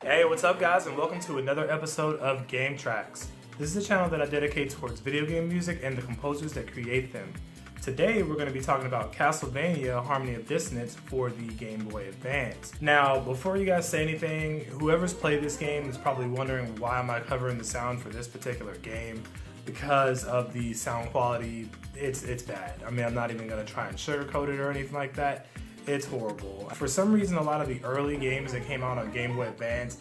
Hey, what's up guys, and welcome to another episode of GameTracks. This is a channel that I dedicate towards video game music and the composers that create them. Today we're going to be talking about Castlevania Harmony of Dissonance for the Gameboy Advance. Now, before you guys say anything, whoever's played this game is probably wondering why am I covering the sound for this particular game. Because of the sound quality, it's bad. I mean, I'm not even going to try and sugarcoat it or anything like that. It's horrible. For some reason, a lot of the early games that came out on Game Boy Advance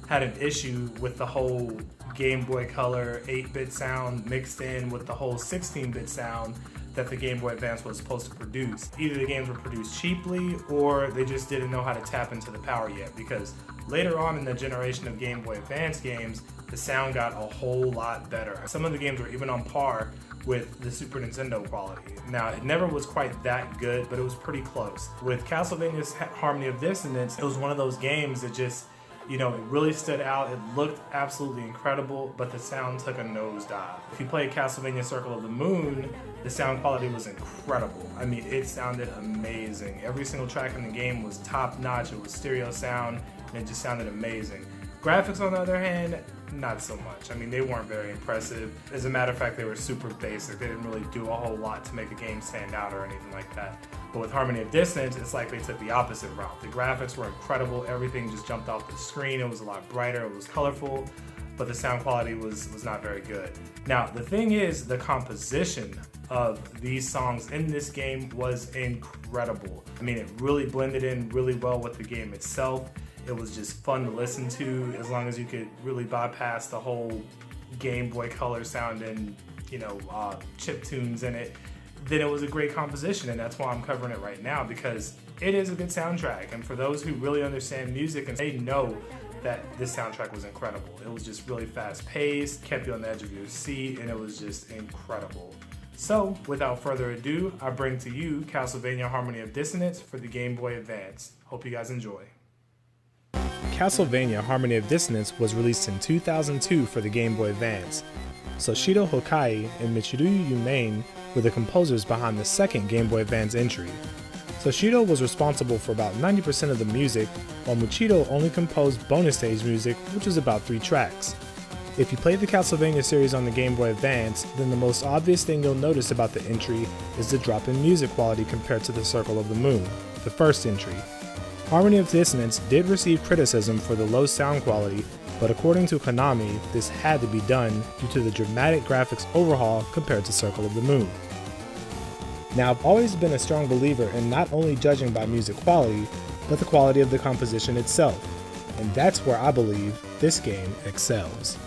had an issue with the whole Game Boy Color 8-bit sound mixed in with the whole 16-bit sound that the Game Boy Advance was supposed to produce. Either the games were produced cheaply or they just didn't know how to tap into the power yet, because later on in the generation of Game Boy Advance games, the sound got a whole lot better. Some of the games were even on par with the Super Nintendo quality. Now, it never was quite that good, but it was pretty close. With Castlevania's Harmony of Dissonance, it was one of those games that just, it really stood out. It looked absolutely incredible, but the sound took a nosedive. If you played Castlevania Circle of the Moon, the sound quality was incredible. I mean, it sounded amazing. Every single track in the game was top notch. It was stereo sound, and it just sounded amazing. Graphics, on the other hand, not so much. I mean, they weren't very impressive. As a matter of fact, they were super basic. They didn't really do a whole lot to make a game stand out or anything like that. But with Harmony of Dissonance, it's like they took the opposite route. The graphics were incredible. Everything just jumped off the screen. It was a lot brighter. It was colorful, but the sound quality was not very good. Now, the thing is, the composition of these songs in this game was incredible. I mean, it really blended in really well with the game itself. It was just fun to listen to, as long as you could really bypass the whole Game Boy Color sound and, chip tunes in it. Then it was a great composition, and that's why I'm covering it right now, because it is a good soundtrack. And for those who really understand music, and they know that this soundtrack was incredible. It was just really fast paced, kept you on the edge of your seat, and it was just incredible. So, without further ado, I bring to you Castlevania Harmony of Dissonance for the Game Boy Advance. Hope you guys enjoy. Castlevania Harmony of Dissonance was released in 2002 for the Game Boy Advance. Soshiro Hokkai and Michiru Yumane were the composers behind the second Game Boy Advance entry. Soshiro was responsible for about 90% of the music, while Michiru only composed bonus stage music, which was about 3 tracks. If you played the Castlevania series on the Game Boy Advance, then the most obvious thing you'll notice about the entry is the drop in music quality compared to the Circle of the Moon, the first entry. Harmony of Dissonance did receive criticism for the low sound quality, but according to Konami, this had to be done due to the dramatic graphics overhaul compared to Circle of the Moon. Now, I've always been a strong believer in not only judging by music quality, but the quality of the composition itself, and that's where I believe this game excels.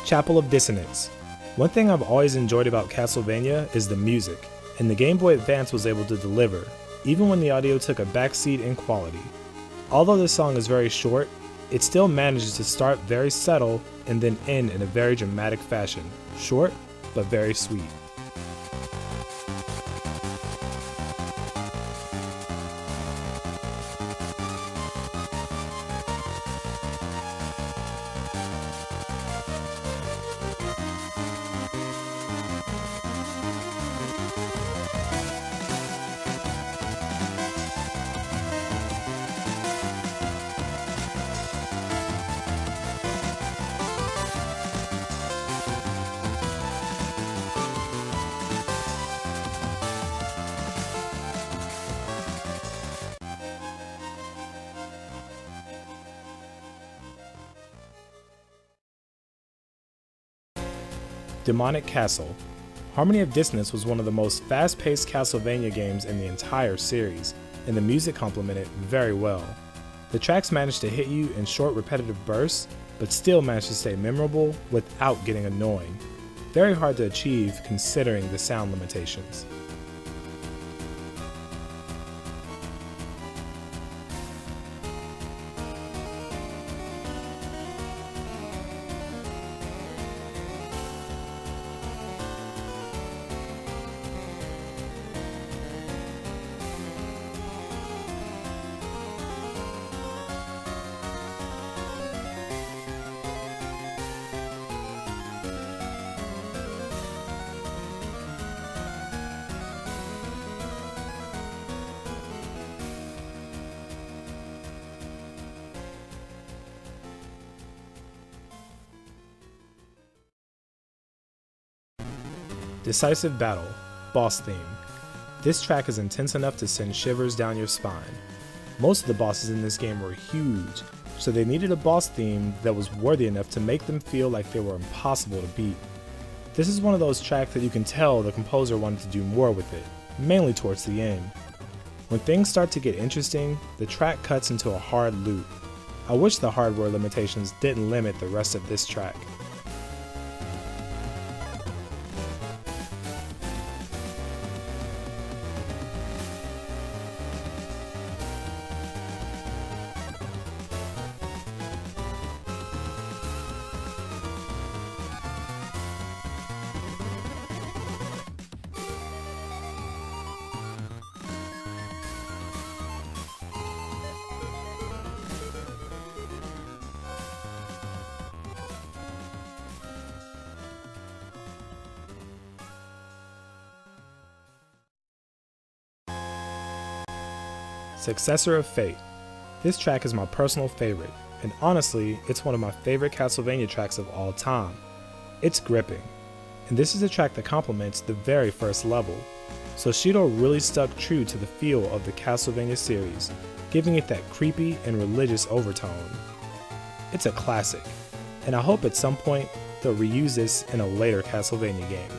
Chapel of Dissonance. One thing I've always enjoyed about Castlevania is the music, and the Game Boy Advance was able to deliver, even when the audio took a backseat in quality. Although this song is very short, it still manages to start very subtle and then end in a very dramatic fashion. Short, but very sweet. Demonic Castle. Harmony of Dissonance was one of the most fast-paced Castlevania games in the entire series, and the music complemented very well. The tracks managed to hit you in short, repetitive bursts, but still managed to stay memorable without getting annoying. Very hard to achieve considering the sound limitations. Decisive Battle, Boss Theme. This track is intense enough to send shivers down your spine. Most of the bosses in this game were huge, so they needed a boss theme that was worthy enough to make them feel like they were impossible to beat. This is one of those tracks that you can tell the composer wanted to do more with it, mainly towards the end. When things start to get interesting, the track cuts into a hard loop. I wish the hardware limitations didn't limit the rest of this track. Successor of Fate. This track is my personal favorite, and honestly, it's one of my favorite Castlevania tracks of all time. It's gripping, and this is a track that complements the very first level. Soshiro really stuck true to the feel of the Castlevania series, giving it that creepy and religious overtone. It's a classic, and I hope at some point they'll reuse this in a later Castlevania game.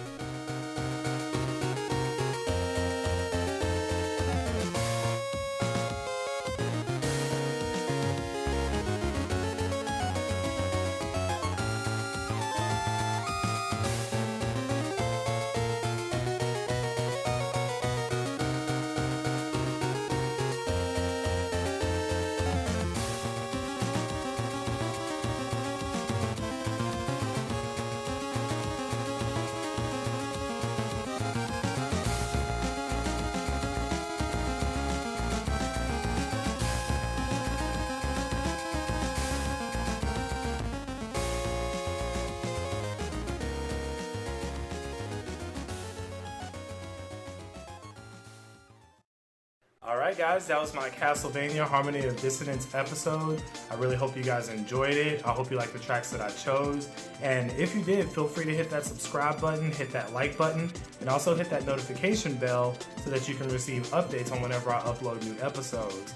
Alright guys, that was my Castlevania Harmony of Dissonance episode. I really hope you guys enjoyed it. I hope you like the tracks that I chose. And if you did, feel free to hit that subscribe button, hit that like button, and also hit that notification bell so that you can receive updates on whenever I upload new episodes.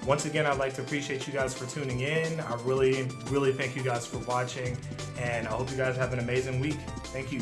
Once again, I'd like to appreciate you guys for tuning in. I really thank you guys for watching, and I hope you guys have an amazing week. Thank you.